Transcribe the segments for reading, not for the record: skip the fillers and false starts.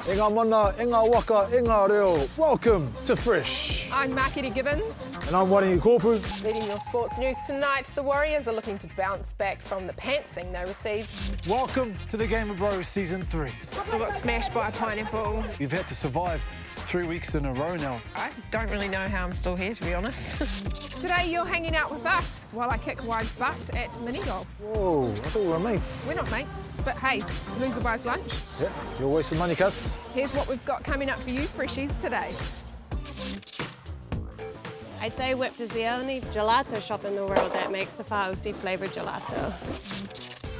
Inga mana, inga waka, inga reo. Welcome to Fresh. I'm Makere Gibbons. And I'm Wairangi Koopu. Leading your sports news tonight, the Warriors are looking to bounce back from the pantsing they received. Welcome to the Game of Bros Season 3. We got smashed by a pineapple. You've had to survive 3 weeks in a row now. I don't really know how I'm still here, to be honest. Today you're hanging out with us while I kick Wai's butt at mini golf. Whoa, I thought we were mates. We're not mates, but hey, loser buys lunch. Yeah, you're wasting money, cuss. Here's what we've got coming up for you, Freshies, today. I'd say Whipped is the only gelato shop in the world that makes the Fauci flavoured gelato.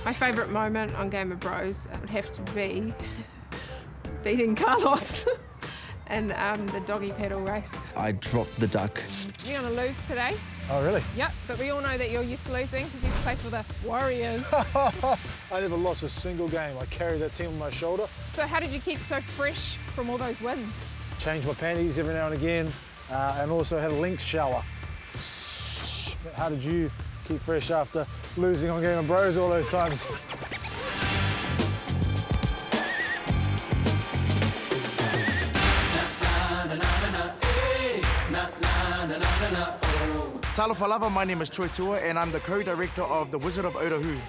My favourite moment on Game of Bros would have to be beating Carlos in the doggy paddle race. I dropped the duck. You're going to lose today. Oh, really? Yep, but we all know that you're used to losing because you used to play for the Warriors. I never lost a single game. I carried that team on my shoulder. So how did you keep so fresh from all those wins? Changed my panties every now and again, and also had a lynx shower. How did you keep fresh after losing on Game of Bros all those times? Talofa lava, my name is Troy Tua and I'm the co-director of the Wizard of Ōtahuhu.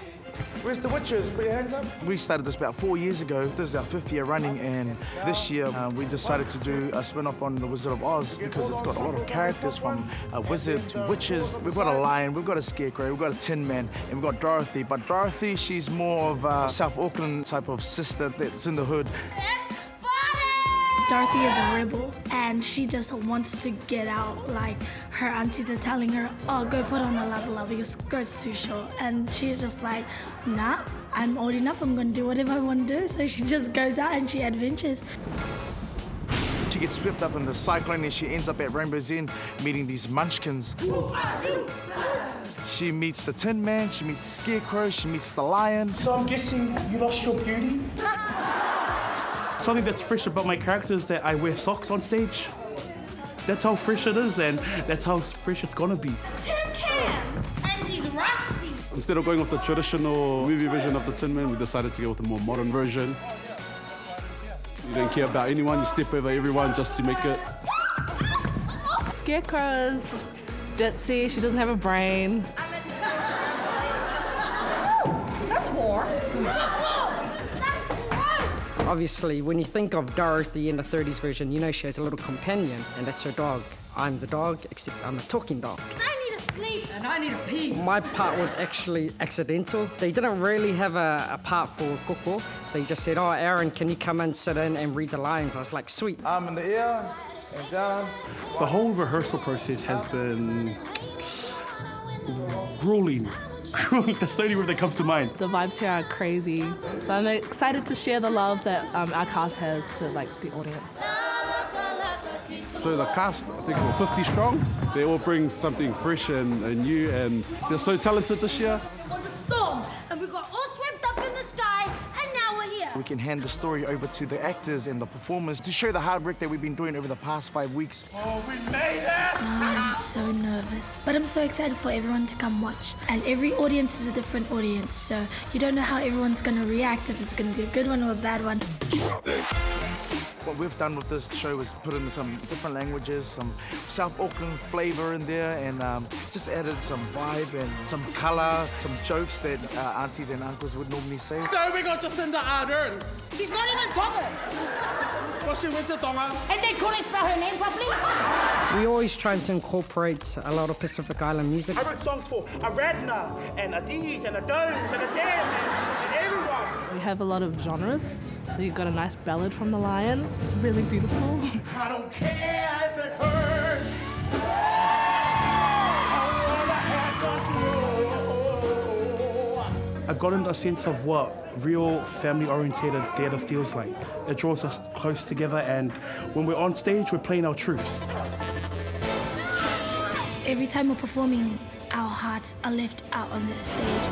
Where's the witches? Put your hands up. We started this about 4 years ago. This is our 5th year running, and this year we decided to do a spin-off on the Wizard of Oz because it's got a lot of characters from a wizard to witches. We've got a lion, we've got a scarecrow, we've got a tin man, and we've got Dorothy. But Dorothy, she's more of a South Auckland type of sister that's in the hood. Dorothy is a rebel and she just wants to get out. Like, her aunties are telling her, oh, go put on a lava, your skirt's too short. And she's just like, nah, I'm old enough, I'm gonna do whatever I want to do. So she just goes out and she adventures. She gets swept up in the cyclone and she ends up at Rainbow's End meeting these munchkins. She meets the Tin Man, she meets the Scarecrow, she meets the Lion. So I'm guessing you lost your beauty? Something that's fresh about my character is that I wear socks on stage. That's how fresh it is, and that's how fresh it's gonna be. Tin Can! And he's rusty! Instead of going with the traditional movie version of the Tin Man, we decided to go with a more modern version. You don't care about anyone, you step over everyone just to make it. Scarecrow's ditzy, she doesn't have a brain. That's war. Obviously, when you think of Dorothy in the 30s version, you know she has a little companion, and that's her dog. I'm the dog, except I'm a talking dog. I need to sleep. And I need to pee. My part was actually accidental. They didn't really have a part for Koko. They just said, oh, Aaron, can you come and sit in and read the lines? I was like, sweet. Arm in the air and down. The whole rehearsal process has been grueling. That's the only word that comes to mind. The vibes here are crazy. So I'm excited to share the love that our cast has to the audience. So the cast, I think we're 50 strong. They all bring something fresh and new, and they're so talented this year. It was a storm, and we got all swept up in the sky, and now we're here. We can hand the story over to the actors and the performers to show the hard work that we've been doing over the past 5 weeks. Oh, we made it! I'm so nervous, but I'm so excited for everyone to come watch. And every audience is a different audience, so you don't know how everyone's going to react, if it's going to be a good one or a bad one. What we've done with this show is put in some different languages, some South Auckland flavour in there, and just added some vibe and some colour, some jokes that aunties and uncles would normally say. So we got Jacinda Ardern. She's not even talking. What's she with the tonga? And they couldn't spell her name properly? We always trying to incorporate a lot of Pacific Island music. I wrote songs for Aradna and Adis and Adones and Adam and everyone. We have a lot of genres. You got a nice ballad from the Lion. It's really beautiful. I don't care if it hurts. I wanna have I've gotten a sense of what real family-oriented theatre feels like. It draws us close together, and when we're on stage, we're playing our truths. Every time we're performing, our hearts are left out on the stage.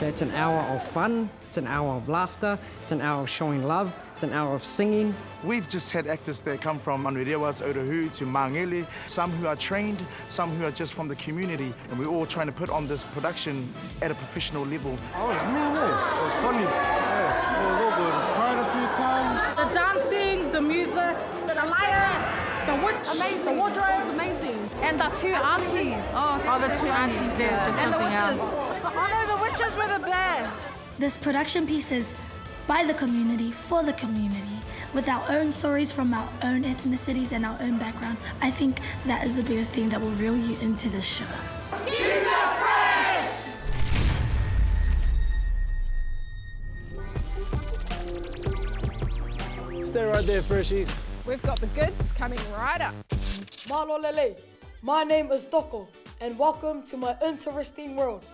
It's an hour of fun, it's an hour of laughter, it's an hour of showing love, it's an hour of singing. We've just had actors that come from Wizard of Ōtahuhu to Mangele, some who are trained, some who are just from the community, and we're all trying to put on this production at a professional level. Oh, it's me, It was funny. Yeah, it was all good. Cried a few times. The dancing, the music, the lion, the witch, amazing. The wardrobe, amazing. And the two aunties. Oh, the two aunties there, just and something the else. Oh no, the witches were the best. This production piece is by the community, for the community, with our own stories from our own ethnicities and our own background. I think that is the biggest thing that will reel you into this show. Keep it fresh! Stay right there, freshies. We've got the goods coming right up. Malolele, my name is Toko, and welcome to my interesting world.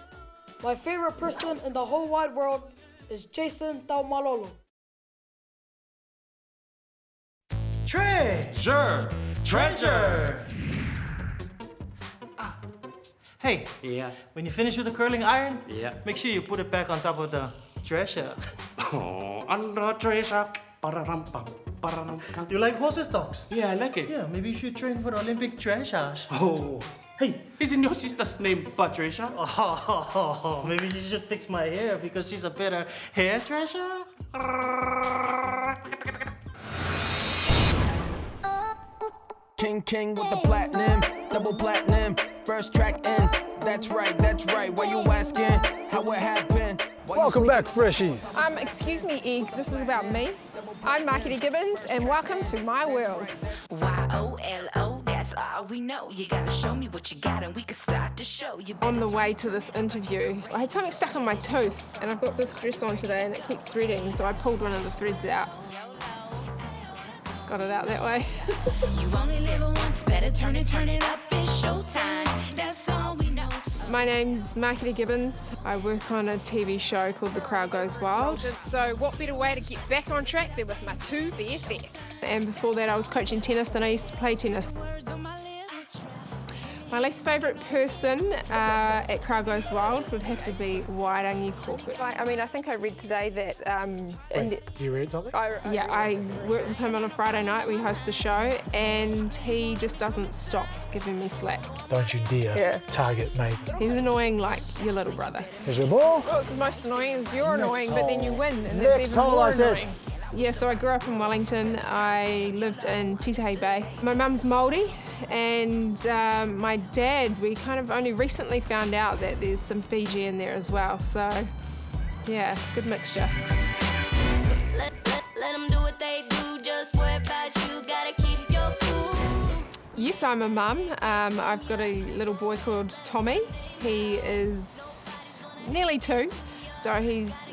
My favorite person in the whole wide world is Jason Taumalolo. Treasure! Treasure! Hey, when you finish with the curling iron, make sure you put it back on top of the treasure. Oh, under treasure. You like horses, dogs? Yeah, I like it. Yeah, maybe you should train for the Olympic treasures. Oh, hey, isn't your sister's name Patricia? Oh, maybe you should fix my hair because she's a better hair treasure. King with the platinum, double platinum, first track in. That's right, why you asking how it happened? Welcome back, freshies. Excuse me, Egg, this is about me. I'm Makere Gibbons, and welcome to my world. Y-O-L-O, that's all we know. You gotta show me what you got and we can start to show you. On the way to this interview, I had something stuck on my tooth, and I've got this dress on today and it keeps threading, so I pulled one of the threads out. Got it out that way. You only live once, better turn it up, it's showtime. That's all we know. My name's Makere Gibbons. I work on a TV show called The Crowd Goes Wild. So what better way to get back on track than with my two BFFs? And before that I was coaching tennis and I used to play tennis. My least favourite person at Crowd Goes Wild would have to be Wairangi Koopu. I think I read today that... You read something? I work with him on a Friday night. We host the show and he just doesn't stop giving me slack. Don't you dare target Nathan. He's annoying like your little brother. Is your ball? Well, it's the most annoying is you're annoying, but then you win, and Next that's even hole, more I said. annoying. Yeah, so I grew up in Wellington. I lived in Titahi Bay. My mum's Māori, and my dad, we kind of only recently found out that there's some Fiji in there as well. So, yeah, good mixture. Let them do what they do, just worry about you, gotta keep your cool. Yes, I'm a mum. I've got a little boy called Tommy. He is nearly 2. So he's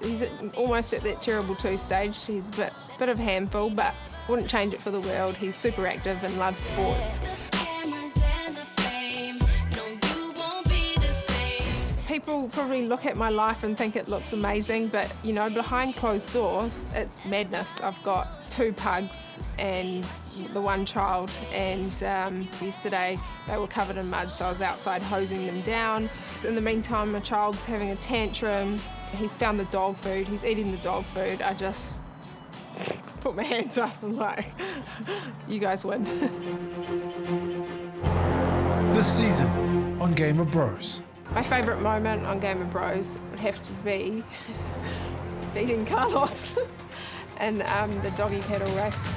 almost at that terrible 2 stage. He's a bit of a handful, but wouldn't change it for the world. He's super active and loves sports. People probably look at my life and think it looks amazing, but you know, behind closed doors, it's madness. I've got 2 pugs and the 1 child, and yesterday they were covered in mud, so I was outside hosing them down. In the meantime, my child's having a tantrum. He's found the dog food, he's eating the dog food. I just put my hands up and like, you guys win. This season on Game of Bros. My favourite moment on Game of Bros would have to be beating Carlos and the doggy paddle race.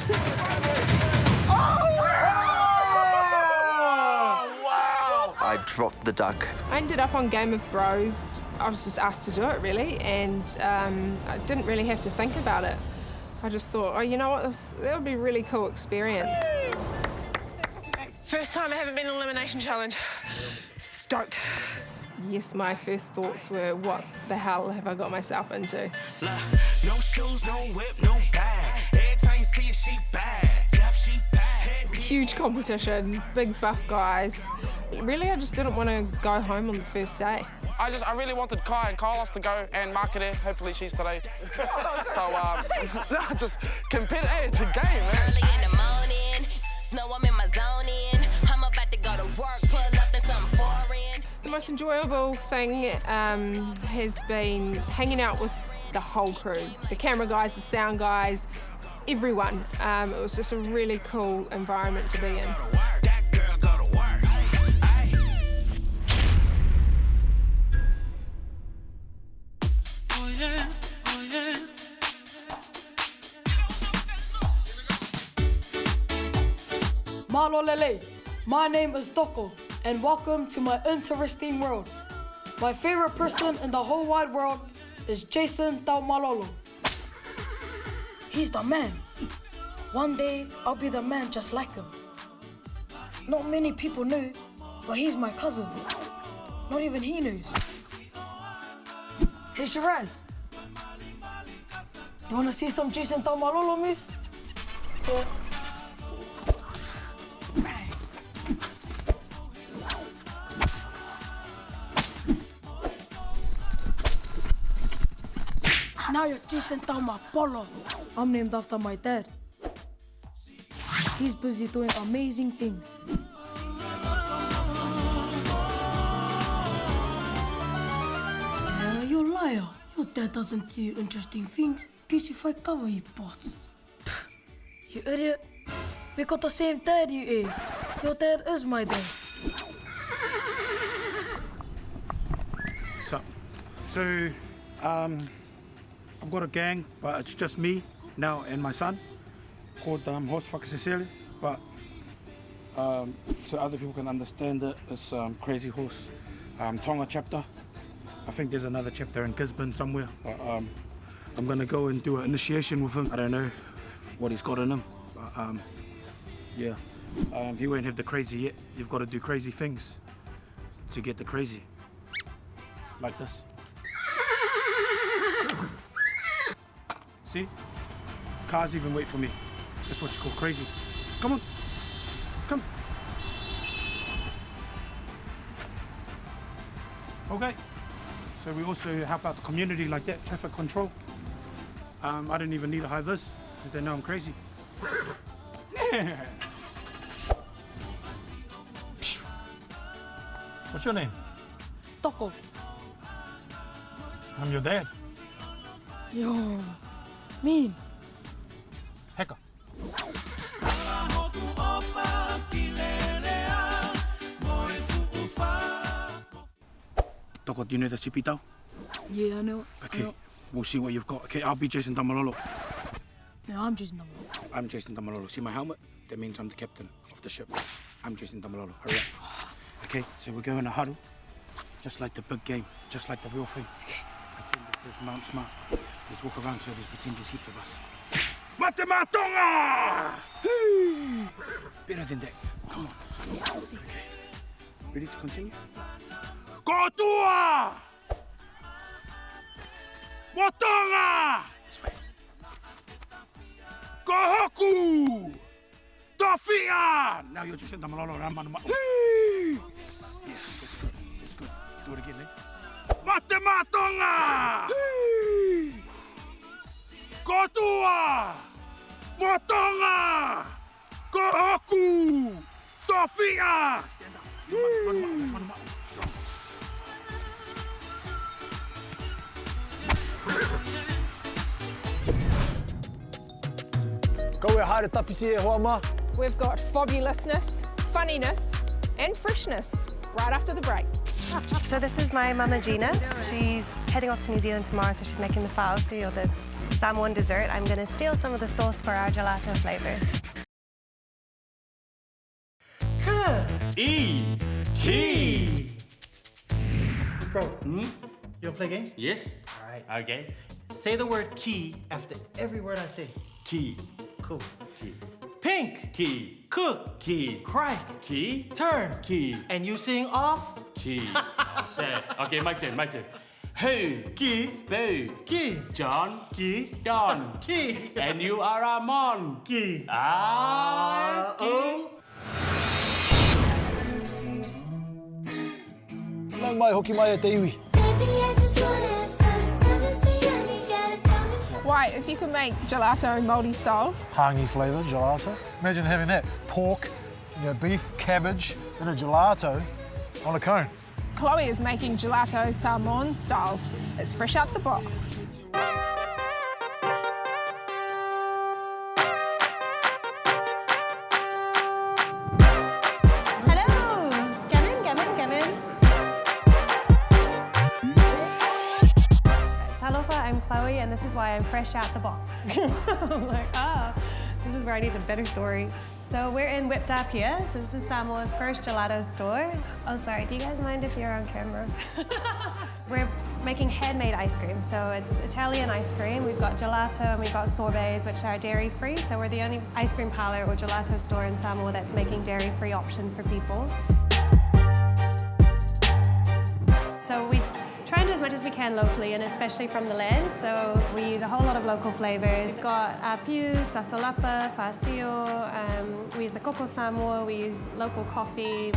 I dropped the duck. I ended up on Game of Bros. I was just asked to do it, really, and I didn't really have to think about it. I just thought, oh, you know what, that would be a really cool experience. First time I haven't been in an elimination challenge. Stoked. Yes, my first thoughts were, what the hell have I got myself into? No shoes, no whip, no bag. Every time you see it, she bad. Yep, she bad. Huge competition, big buff guys. Really, I just didn't want to go home on the first day. I really wanted Kai and Carlos to go and Makere. Hopefully she's today. So, just compete. Hey, it's a game, man. Early in the morning, know I'm in my zone in. I'm about to go to work, pull up in something foreign. The most enjoyable thing has been hanging out with the whole crew. The camera guys, the sound guys, everyone. It was just a really cool environment to be in. Malolele, my name is Toko, and welcome to my interesting world. My favorite person in the whole wide world is Jason Taumalolo. He's the man. One day, I'll be the man just like him. Not many people know, but he's my cousin. Not even he knows. Hey, Shiraz. You wanna see some Jason Taumalolo moves? Yeah. Now you're Jason Taumapolo. I'm named after my dad. He's busy doing amazing things. You liar. Your dad doesn't do interesting things. Guess if I cover you pots. You idiot. We got the same dad, you eh? Your dad is my dad. So, I've got a gang, but it's just me now and my son, called Horse Whakasesele, but so other people can understand it, it's Crazy Horse, Tonga chapter. I think there's another chapter in Gisborne somewhere, but I'm gonna go and do an initiation with him. I don't know what he's got in him, but yeah, he won't have the crazy yet. You've got to do crazy things to get the crazy, like this. See? Cars even wait for me. That's what you call crazy. Come on. Come. Okay. So we also help out the community like that, traffic control. I don't even need a high vis because they know I'm crazy. Yeah. What's your name? Toko. I'm your dad. Yo. Mean. Heka. Toko, do you know the sipitau? Yeah, I know. Okay, we'll see what you've got. Okay, I'll be Jason Tamalolo. No, I'm Jason Tamalolo. I'm Jason Tamalolo. See my helmet? That means I'm the captain of the ship. I'm Jason Tamalolo. Hurry up. Okay, so we're going to huddle, just like the big game, just like the real thing. Okay. Pretend this is Mount Smart. Let's walk around so there's pretend there's heaps of us. Mate matonga! Better than that. Come on. Okay. Ready to continue? Kotua! Motonga! This way. Kohoku! Tofia! Now you're just in the malolo ramana. Yeah, that's good. That's good. Do it again, eh? Mate matonga! Kotua! Motonga! Kohoku! Tofia! Stand up. Run him up. We've got fabulousness, funniness, and freshness right after the break. So this is my mama Gina. She's heading off to New Zealand tomorrow, so she's making the faosi or the Samoan dessert. I'm going to steal some of the sauce for our gelato flavours. Key. Bro, you wanna play a game? Yes. All right. Okay. Say the word key after every word I say. Key. Cool. Key. Pink. Key. Cook. Key. Cry. Key. Turn. Key. And you sing off. Key. Say. Okay, my turn. Who? Key. Boo. Key. John. Key. Don. Key. And you are a mon. Key. Ah. Key. Nau mai hoki mai e te iwi. Why, if you could make gelato Māori styles? Hangi flavour gelato. Imagine having that. Pork, beef, cabbage, and a gelato on a cone. Chloe is making gelato Samoan styles. It's fresh out the box. Hello! Come in. Talofa, I'm Chloe, and this is why I'm fresh out the box. I'm like, this is where I need a better story. So we're in Whipped Up here. So this is Samoa's first gelato store. Oh, sorry, do you guys mind if you're on camera? We're making handmade ice cream. So it's Italian ice cream. We've got gelato and we've got sorbets, which are dairy-free. So we're the only ice cream parlor or gelato store in Samoa that's making dairy-free options for people. So we try and do as much as we can locally, and especially from the land. So we use a whole lot of local flavors. We've got apiu, sasolapa, fasio. We use the coco Samoa. We use local coffee.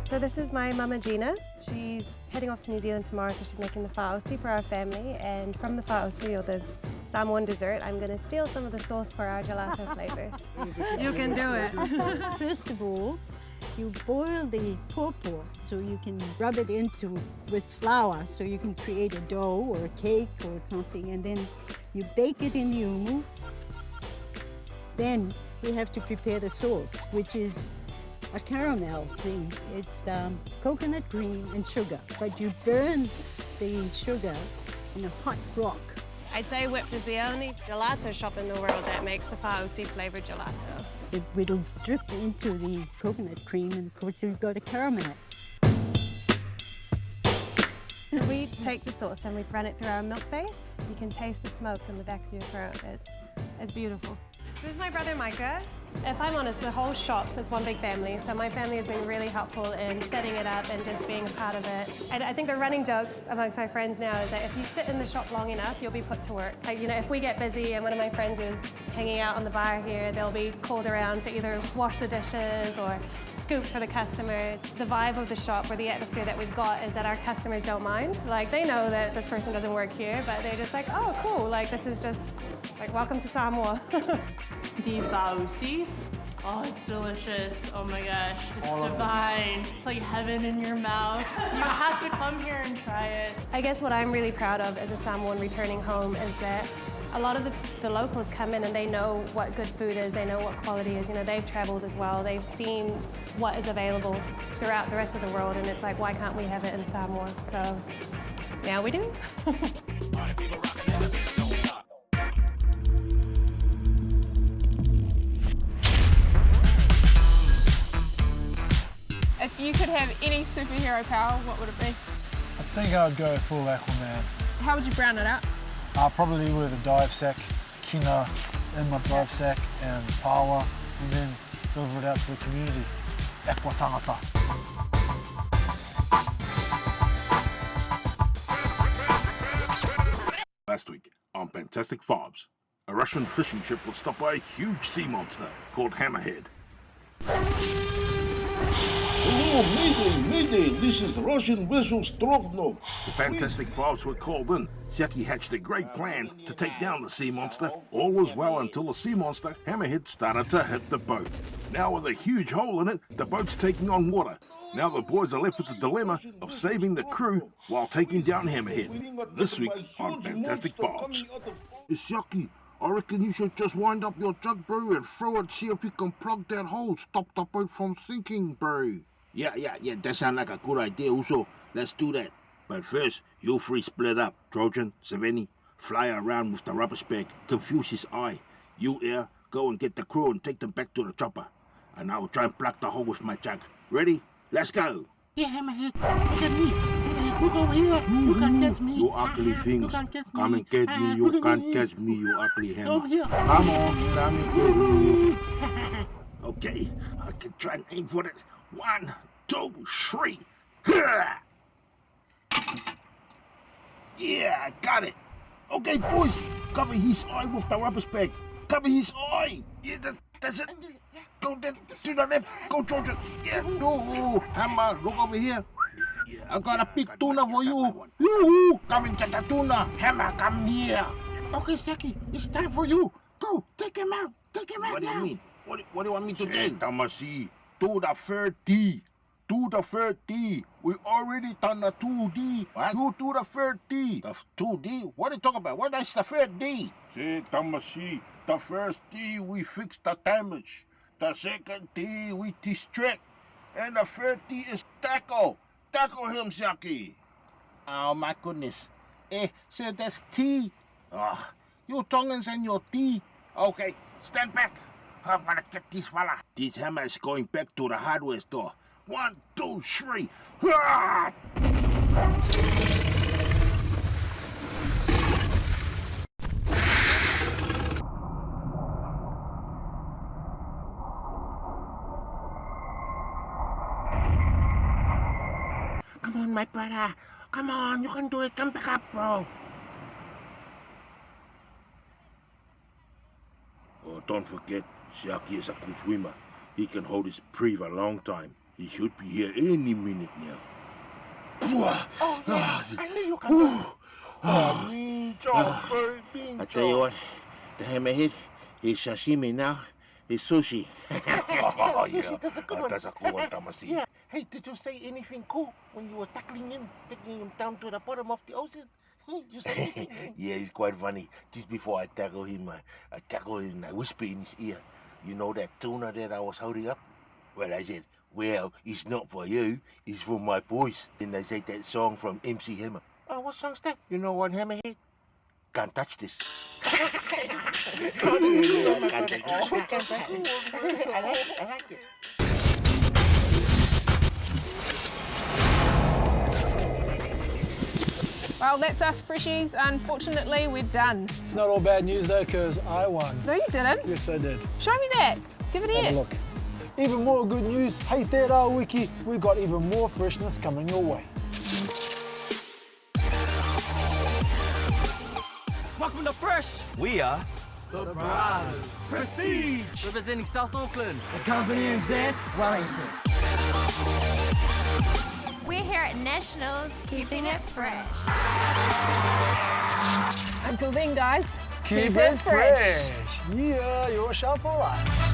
So this is my mama Gina. She's heading off to New Zealand tomorrow, so she's making the fa'ausi for our family. And from the fa'ausi, or the Samoan dessert, I'm going to steal some of the sauce for our gelato flavors. You can do it. First of all, you boil the pawpaw so you can rub it into with flour so you can create a dough or a cake or something, and then you bake it in yumu. Then we have to prepare the sauce, which is a caramel thing. It's coconut cream and sugar, but you burn the sugar in a hot rock. I'd say Whipped is the only gelato shop in the world that makes the fa'ausi flavored gelato. It'll drip into the coconut cream, and of course we've got a caramel. So we take the sauce and we run it through our milk base. You can taste the smoke in the back of your throat. It's beautiful. This is my brother Micah. If I'm honest, the whole shop is one big family, so my family has been really helpful in setting it up and just being a part of it. And I think the running joke amongst my friends now is that if you sit in the shop long enough, you'll be put to work. Like, if we get busy and one of my friends is hanging out on the bar here, they'll be called around to either wash the dishes or scoop for the customers. The vibe of the shop, or the atmosphere that we've got, is that our customers don't mind. Like, they know that this person doesn't work here, but they're just like, oh, cool, like, this is just, like, welcome to Samoa. The fa'ausi. Oh, it's delicious. Oh my gosh, it's divine. It's like heaven in your mouth. You have to come here and try it. I guess what I'm really proud of as a Samoan returning home is that a lot of the locals come in and they know what good food is, they know what quality is. They've traveled as well, they've seen what is available throughout the rest of the world, and it's like, why can't we have it in Samoa? So now we do. If you could have any superhero power, what would it be? I think I'd go full Aquaman. How would you brown it out? Probably with a dive sack, kina in my dive sack, and pawa, and then deliver it out to the community. Aqua tangata. Last week on Fantastic Fobs, a Russian fishing ship was stopped by a huge sea monster called Hammerhead. Oh, Mayday, this is the Russian vessel Strovno. The Fantastic Fobs were called in. Siaki hatched a great plan to take down the sea monster. All was well until the sea monster, Hammerhead, started to hit the boat. Now with a huge hole in it, the boat's taking on water. Now the boys are left with the dilemma of saving the crew while taking down Hammerhead. This week on Fantastic Fobs. Siaki, I reckon you should just wind up your jug, bro, and throw it, see if you can plug that hole, stop the boat from sinking, bro. Yeah, that sounds like a good idea also. Let's do that. But first, you three split up. Trojan, Savini, fly around with the rubbish bag, confuse his eye. You, Air, go and get the crew and take them back to the chopper. And I will try and plug the hole with my jug. Ready? Let's go. Yeah, Hammerhead, look at me. Look over here. You can't catch me. You ugly things. Come and catch me. You can't catch me, you ugly hammer. Over here. Come on, come and get me. Okay, I can try and aim for it. 1, 2, 3. Yeah, I got it. Okay, boys, cover his eye with the rubbish bag. Cover his eye. Yeah, that's it. go to the left. Go, Georgia. Yeah, no. Hammer, look over here. I got a big tuna for you. Yoo-hoo. Come and get the tuna. Hammer, come here. Okay, Seki, it's time for you. Go, take him out. Take him out. What do you mean? What do you want me to do? Tamasi, do the third D. Do the third D. We already done the 2D. What? You do the third D. The 2D? What are you talking about? What is the third D? See, Tamasi, the first D we fix the damage. The second D we distract. And the third D is tackle. Tackle him, Saki. Oh my goodness. So that's T. Oh, you Tongans and your T. Okay, stand back. I'm gonna get this fella. This hammer is going back to the hardware store. 1, 2, 3. Ah! Come on, my brother. Come on, you can do it. Come back up, bro. Oh, don't forget, Siaki is a good swimmer. He can hold his breath a long time. He should be here any minute now. Oh, yeah. I knew you can do I tell you what, the hammerhead is sashimi now. It's sushi. Oh, yeah. That's a good one. That's a cool one, Tamasi. Yeah. Hey, did you say anything cool when you were tackling him, taking him down to the bottom of the ocean? You say anything? Yeah, it's quite funny. Just before I tackle him, and I whisper in his ear, you know that tuna that I was holding up? Well, I said, well, it's not for you, it's for my boys. And I said that song from MC Hammer. Oh, what song's that? You know what, Hammerhead? Can't touch this. I like it. Well, that's us, Freshies. Unfortunately, we're done. It's not all bad news though, because I won. No, you didn't. Yes, I did. Show me that. Give it Have here. a look. Even more good news. Hey, Te Rā Wiki, we've got even more freshness coming your way. Welcome to Fresh. We are the Brothers Prestige, representing South Auckland. The company is at Wellington. We're here at Nationals, keeping it fresh. Until then, guys, Keep it fresh. Yeah, your shop for life.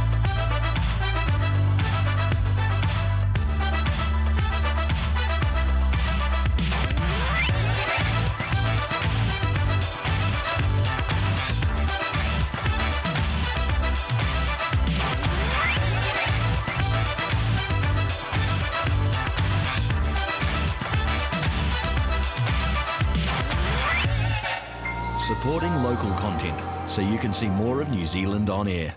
Supporting local content so you can see more of New Zealand on air.